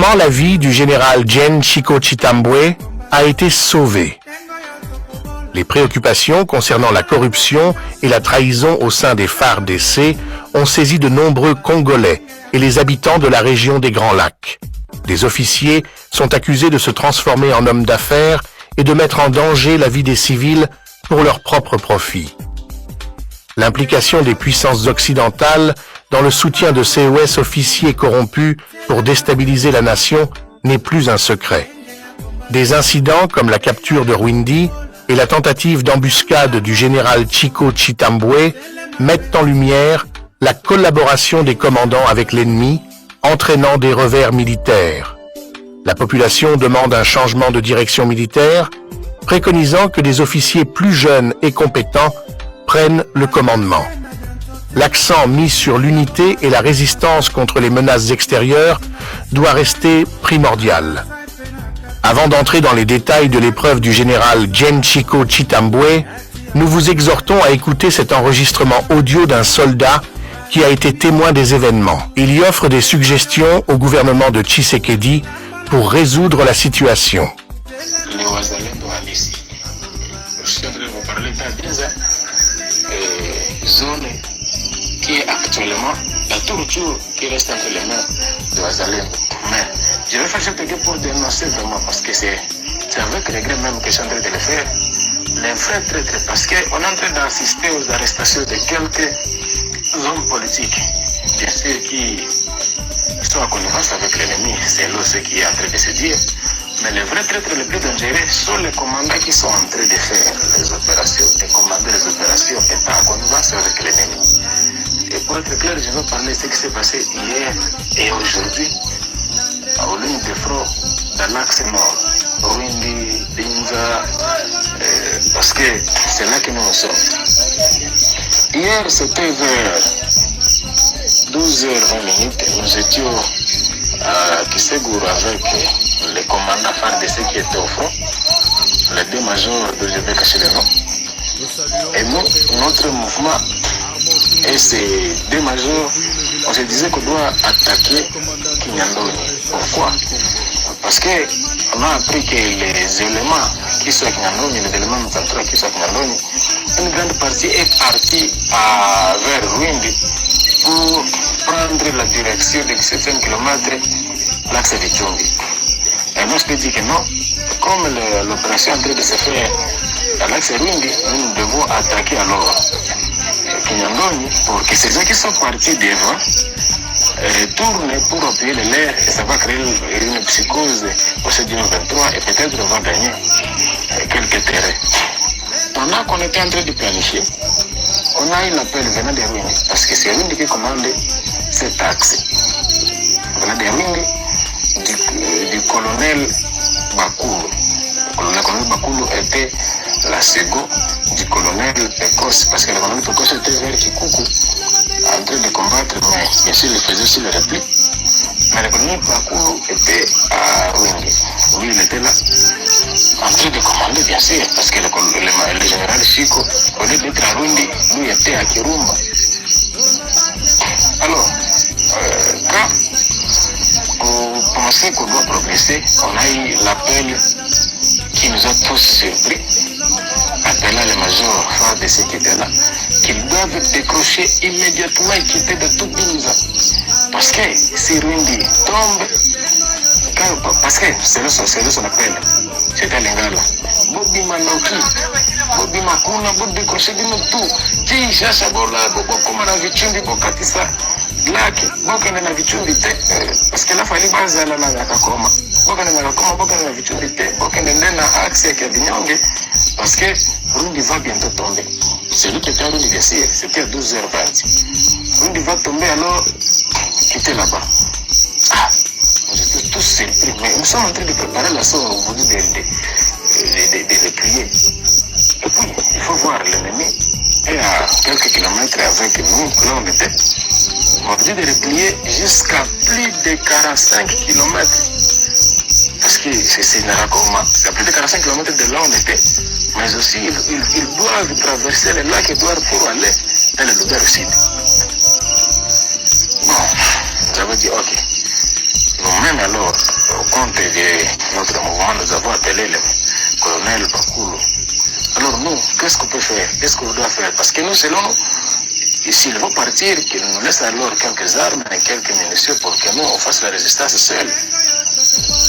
Finalement, la vie du général Gen Chico Chitambwe a été sauvée. Les préoccupations concernant la corruption et la trahison au sein des FARDC ont saisi de nombreux Congolais et les habitants de la région des Grands Lacs. Des officiers sont accusés de se transformer en hommes d'affaires et de mettre en danger la vie des civils pour leur propre profit. L'implication des puissances occidentales dans le soutien de COS officiers corrompus pour déstabiliser la nation n'est plus un secret. Des incidents comme la capture de Rwindi et la tentative d'embuscade du général Chico Chitambwe mettent en lumière la collaboration des commandants avec l'ennemi, entraînant des revers militaires. La population demande un changement de direction militaire, préconisant que des officiers plus jeunes et compétents prennent le commandement. L'accent mis sur l'unité et la résistance contre les menaces extérieures doit rester primordial. Avant d'entrer dans les détails de l'épreuve du général Gen Chico Chitambwe, nous vous exhortons à écouter cet enregistrement audio d'un soldat qui a été témoin des événements. Il y offre des suggestions au gouvernement de Tshisekedi pour résoudre la situation. Zone qui est actuellement la tourture qui reste entre les mains de Wazalendo. Mais je vais faire cette idée pour dénoncer vraiment parce que c'est avec regret même que je suis en train de le faire. Les vrais traîtres, parce qu'on est en train d'assister aux arrestations de quelques hommes politiques, bien sûr, qui sont en connivence avec l'ennemi, c'est là ce qui est en train de se dire. Mais les vrais traîtres les plus dangereux sont les commandants qui sont en train de faire les opérations, de commander les opérations étant en connivence avec l'ennemi. Et pour être clair, je vais parler de ce qui s'est passé hier et aujourd'hui aux lignes de front dans l'axe nord, Rwindi, Binza, parce que c'est là que nous sommes. Hier, c'était vers 12h20, nous étions à Kisegour avec les commandants FARDC qui étaient au front, les deux majors de je vais cacher les noms. Et nous, notre mouvement et ces deux majors, on se disait qu'on doit attaquer Kinyandoni. Pourquoi? Parce qu'on a appris que les éléments qui sont à Kinyandoni, les éléments militaires qui sont à Kinyandoni, une grande partie est partie vers Rwindi pour prendre la direction de 17 km l'axe de Tchumbi. Et nous, je te dis que non, comme l'opération est en train de se faire à l'axe Rwindi, nous devons attaquer alors Kinyandoni pour que ces gens qui sont partis devant retournent pour appuyer les leurs et ça va créer une psychose au sein du 23 et peut-être on va gagner quelques terrains. Pendant qu'on était en train de planifier, on a eu l'appel venant de Rwindi parce que c'est Rwindi qui commande cet axe. Venant de Rwindi du colonel Bakulu. Le colonel Bakulu était la seconde du colonel Pekos, parce que le colonel Pekos était vers Kikuku en train de combattre, mais bien sûr il faisait aussi le repli. Mais le colonel Bakulu était à Rwindi. Oui, il était là, en train de commander, bien sûr, parce que le général Chico, au lieu d'être à Rwindi, lui était à Kirumba. Alors, quand on pensait qu'on doit progresser, on a eu l'appel qui nous a tous surpris, appelant les majors FARDC qui étaient là, qu'ils doivent décrocher immédiatement et quitter de tout Binza. Parce que si Rwindi tombe, parce que c'est le son appel, c'était Lingala. Bobi Manoki, Bobi Makuna, Bobi décrocher de nous tout. Qui cherche à bola, Bobo comme la vichumbi, Bokatisa, Laki, Bokane na vichumbi, parce que là, il fallait pas aller à la Kakoma. Bokane na Kakoma, Bokane na vichumbi, Bokane na accès qui a Binyonge, parce que Rwindi va bientôt tomber. Celui qui était à Rwindi, bien sûr, c'était à 12h20. Rwindi va tomber alors, quitter là-bas. Ah, j'étais tous surpris, mais nous sommes en train de préparer la sauce au bout de prier. Et puis, il faut voir l'ennemi est à quelques kilomètres avec nous, là on était. On dit de replier jusqu'à plus de 45 km. Parce que c'est Narakoma, c'est à plus de 45 km de là où on était. Mais aussi, ils doivent traverser le lac Edouard pour aller dans le Lubero Sud. Bon, j'avais dit ok. Nous-mêmes alors, au compte de notre mouvement, nous avons appelé le colonel Bakulu. Alors nous, qu'est-ce qu'on peut faire? Qu'est-ce qu'on doit faire? Parce que nous, selon nous, s'il veut partir, qu'il nous laisse alors quelques armes et quelques munitions pour que nous, on fasse la résistance seule.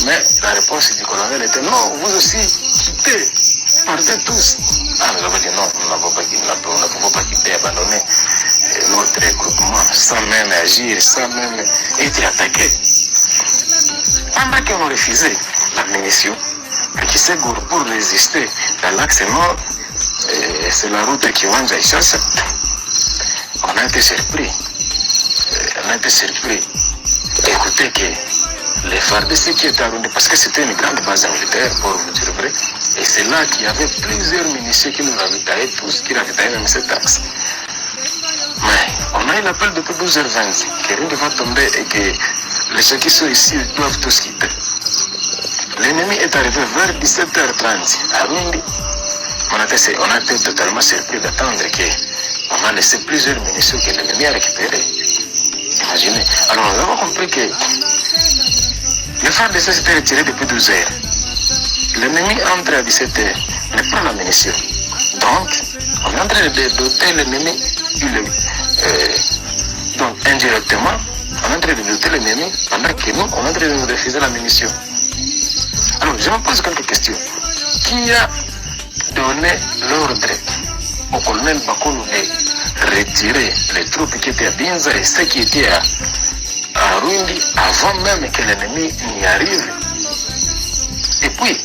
Mais la réponse du colonel était non, vous aussi, quittez, partez tous. Ah, nous avons dit non, nous ne pouvons pas quitter, abandonner notre groupement sans même agir, sans même être attaqué. Pendant qu'on a refusé la munition, qui s'est pour résister dans l'axe nord, c'est la route qui va à Chasse. On a été surpris. Écoutez que les FARDC qui étaient arrondis, parce que c'était une grande base militaire, pour vous dire vrai, et c'est là qu'il y avait plusieurs munitions qui nous ravitaillaient tous, qui ravitaillaient même cet axe. Mais on a eu l'appel depuis 12h20, que rien ne va tomber et que les gens qui sont ici doivent tous quitter. L'ennemi est arrivé vers 17h30 à Rundi. On a été totalement surpris d'attendre qu'on a laissé plusieurs munitions que l'ennemi a récupérées. Imaginez. Alors nous avons compris que le phare de ça s'était retiré depuis 12 heures. L'ennemi entre à 17h, mais prend la munition. Donc, on est en train de doter l'ennemi, donc indirectement, on est en train de doter l'ennemi pendant que nous, on est en train de nous refuser la munition. Alors, je me pose quelques questions. Qui a donné l'ordre au colonel Bakulu de retirer les troupes qui étaient à Binza et ceux qui étaient à Rundi avant même que l'ennemi n'y arrive? Et puis,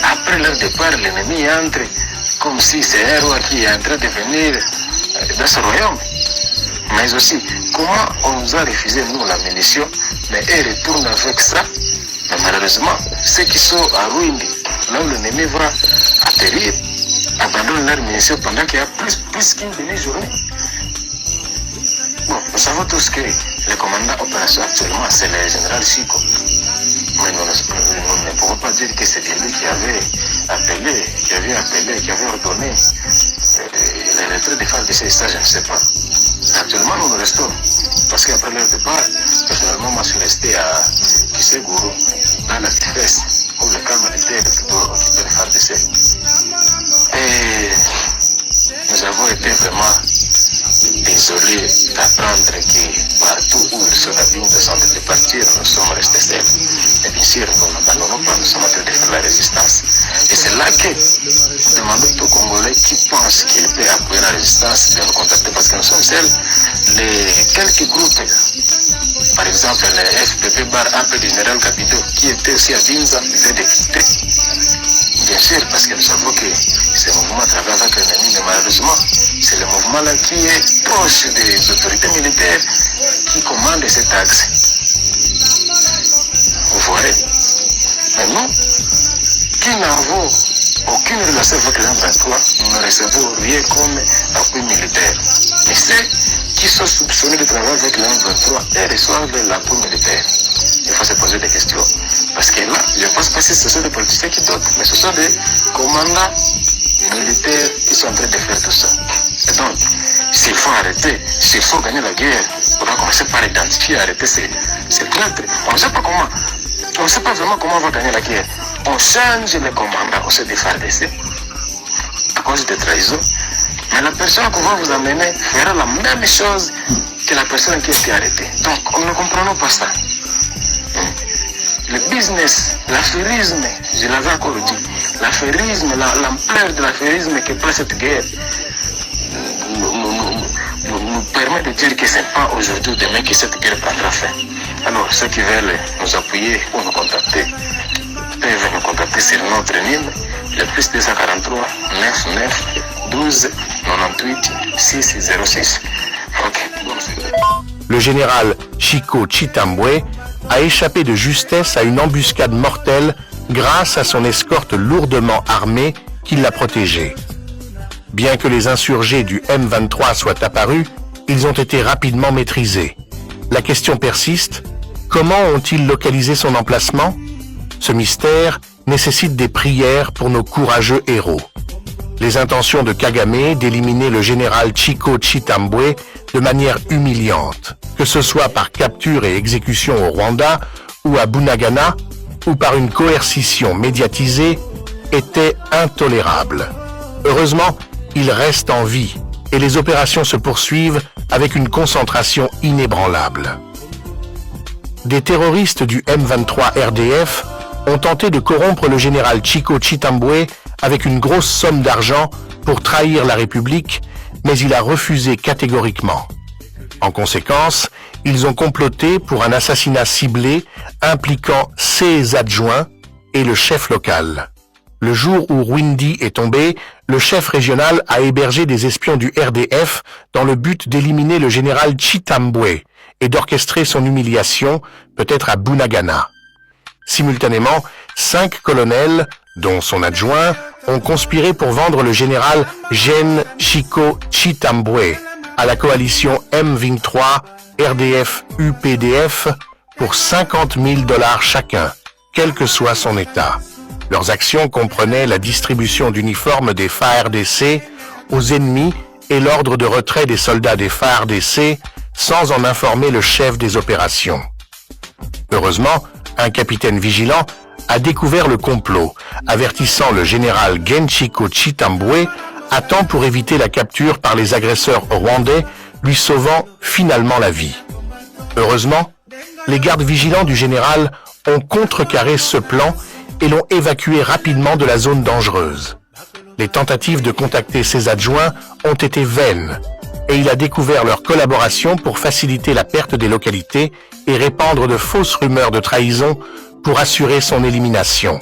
après leur départ, l'ennemi entre comme si c'est un roi qui est en train de venir dans ce royaume. Mais aussi, comment on nous a refusé, nous, la munition, mais ils retournent avec ça? Mais malheureusement, ceux qui sont à Ruindi, là où l'ennemi va atterrir, abandonnent leurs munitions pendant qu'il y a plus qu'une demi-journée. Bon, nous savons tous que le commandant opération actuellement, c'est le général Chico. Mais nous ne pouvons pas dire que c'est lui qui avait appelé, qui avait ordonné le retrait des phares de ces stages, je ne sais pas. Actuellement, nous restons. Parce qu'après leur départ, personnellement, moi, je suis resté à Kisegourou, dans la Tifesse, où le camp militaire occupait les phares de ces. Et nous avons été vraiment désolés d'apprendre que partout où ils sont habillés sont de partir, nous sommes restés seuls. Et bien sûr, nous n'abandonnons pas, nous sommes en train de faire la résistance. Et c'est là que nous demandons aux Congolais qui pensent qu'ils peuvent appuyer la résistance de nous contacter parce que nous sommes seuls. Les quelques groupes, par exemple le FPP Bar AP du général Capito, qui était aussi à Binza, ils étaient quitter. Bien sûr, parce que nous savons que ce mouvement travaille avec l'ennemi, mais malheureusement, c'est le mouvement-là qui est proche des autorités militaires qui commandent cet axe. Vous voyez? Mais nous, qui n'avons aucune relation avec le M23, nous ne recevons rien comme appui militaire. Mais ceux qui sont soupçonnés de travailler avec le M23, ils reçoivent l'appui militaire. Il faut se poser des questions. Parce que là, je ne pense pas si ce sont des politiciens qui dotent, mais ce sont des commandants militaires qui sont en train de faire tout ça. Et donc, s'il faut arrêter, s'il faut gagner la guerre, on va commencer par identifier, arrêter ces traîtres. On ne sait pas comment. On ne sait pas vraiment comment on va gagner la guerre. On change les commandants, on se des FARDC à cause des trahisons. Mais la personne qu'on va vous amener fera la même chose que la personne qui a été arrêtée. Donc, on ne comprenons pas ça. Le business, l'affairisme, je l'avais encore dit, l'affairisme, l'ampleur de l'affairisme que prend cette guerre nous permet de dire que ce n'est pas aujourd'hui ou demain que cette guerre prendra fin. Alors, ceux qui veulent nous appuyer ou nous contacter peuvent nous contacter sur notre ligne, le plus 243 99 12 98 606. Ok, bon, le général Chico Chitambwe a échappé de justesse à une embuscade mortelle grâce à son escorte lourdement armée qui l'a protégé. Bien que les insurgés du M23 soient apparus, ils ont été rapidement maîtrisés. La question persiste, comment ont-ils localisé son emplacement? Ce mystère nécessite des prières pour nos courageux héros. Les intentions de Kagame d'éliminer le général Chico Chitambwe de manière humiliante, que ce soit par capture et exécution au Rwanda ou à Bunagana, ou par une coercition médiatisée, était intolérable. Heureusement, il reste en vie et les opérations se poursuivent avec une concentration inébranlable. Des terroristes du M23 RDF ont tenté de corrompre le général Chico Chitambwe avec une grosse somme d'argent pour trahir la République, mais il a refusé catégoriquement. En conséquence, ils ont comploté pour un assassinat ciblé impliquant ses adjoints et le chef local. Le jour où Rwindi est tombé, le chef régional a hébergé des espions du RDF dans le but d'éliminer le général Chitambwe et d'orchestrer son humiliation, peut-être à Bunagana. Simultanément, 5 colonels, dont son adjoint, ont conspiré pour vendre le général Gen Chico Chitambwe à la coalition M23 RDF-UPDF pour $50 000 chacun, quel que soit son état. Leurs actions comprenaient la distribution d'uniformes des FARDC aux ennemis et l'ordre de retrait des soldats des FARDC sans en informer le chef des opérations. Heureusement, un capitaine vigilant a découvert le complot, avertissant le général Genchiko Chitambwe à temps pour éviter la capture par les agresseurs rwandais, lui sauvant finalement la vie. Heureusement, les gardes vigilants du général ont contrecarré ce plan et l'ont évacué rapidement de la zone dangereuse. Les tentatives de contacter ses adjoints ont été vaines et il a découvert leur collaboration pour faciliter la perte des localités et répandre de fausses rumeurs de trahison pour assurer son élimination.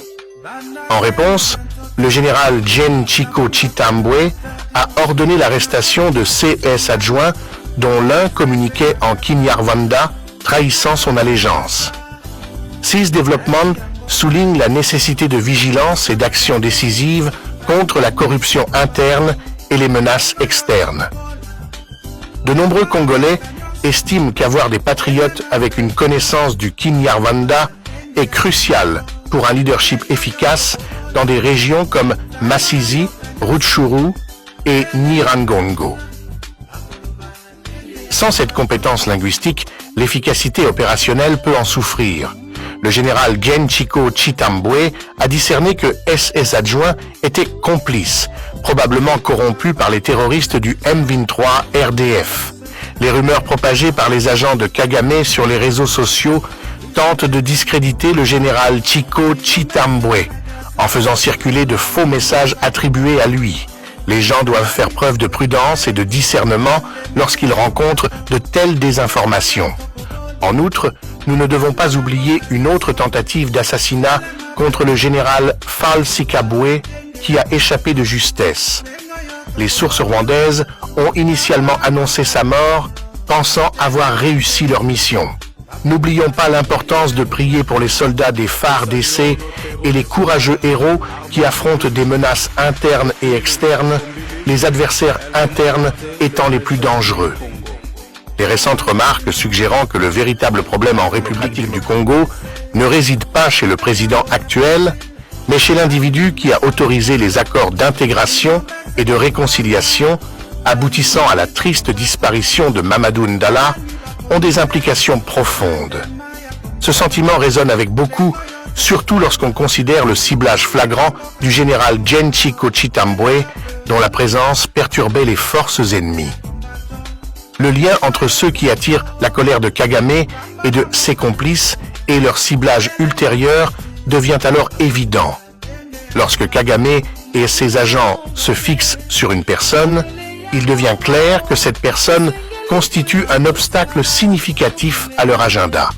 En réponse, le général Gen Chico Chitambwe a ordonné l'arrestation de CS adjoints dont l'un communiquait en Kinyarwanda, trahissant son allégeance. Ces développements soulignent la nécessité de vigilance et d'action décisive contre la corruption interne et les menaces externes. De nombreux Congolais estiment qu'avoir des patriotes avec une connaissance du Kinyarwanda est crucial pour un leadership efficace dans des régions comme Masisi, Rutshuru et Nyiragongo. Sans cette compétence linguistique, l'efficacité opérationnelle peut en souffrir. Le général Gen Chico Chitambwe a discerné que SS adjoints étaient complices, probablement corrompus par les terroristes du M23 RDF. Les rumeurs propagées par les agents de Kagame sur les réseaux sociaux tentent de discréditer le général Chico Chitambwe en faisant circuler de faux messages attribués à lui. Les gens doivent faire preuve de prudence et de discernement lorsqu'ils rencontrent de telles désinformations. En outre, nous ne devons pas oublier une autre tentative d'assassinat contre le général Falsikabwe qui a échappé de justesse. Les sources rwandaises ont initialement annoncé sa mort, pensant avoir réussi leur mission. N'oublions pas l'importance de prier pour les soldats des FARDC et les courageux héros qui affrontent des menaces internes et externes, les adversaires internes étant les plus dangereux. Les récentes remarques suggérant que le véritable problème en République du Congo ne réside pas chez le président actuel, mais chez l'individu qui a autorisé les accords d'intégration et de réconciliation aboutissant à la triste disparition de Mamadou Ndala ont des implications profondes. Ce sentiment résonne avec beaucoup, surtout lorsqu'on considère le ciblage flagrant du général Gen Chico Chitambwe, dont la présence perturbait les forces ennemies. Le lien entre ceux qui attirent la colère de Kagame et de ses complices et leur ciblage ultérieur devient alors évident. Lorsque Kagame et ses agents se fixent sur une personne, il devient clair que cette personne constitue un obstacle significatif à leur agenda.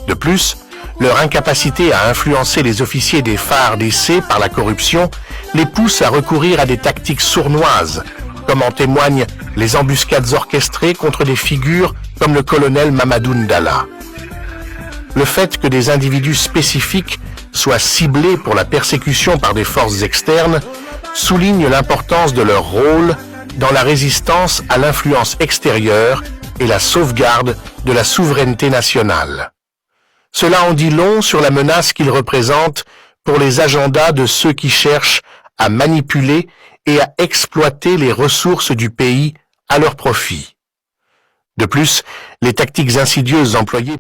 De plus, leur incapacité à influencer les officiers des FARDC par la corruption les pousse à recourir à des tactiques sournoises, comme en témoignent les embuscades orchestrées contre des figures comme le colonel Mamadou Ndala. Le fait que des individus spécifiques soient ciblés pour la persécution par des forces externes souligne l'importance de leur rôle dans la résistance à l'influence extérieure et la sauvegarde de la souveraineté nationale. Cela en dit long sur la menace qu'ils représentent pour les agendas de ceux qui cherchent à manipuler et à exploiter les ressources du pays à leur profit. De plus, les tactiques insidieuses employées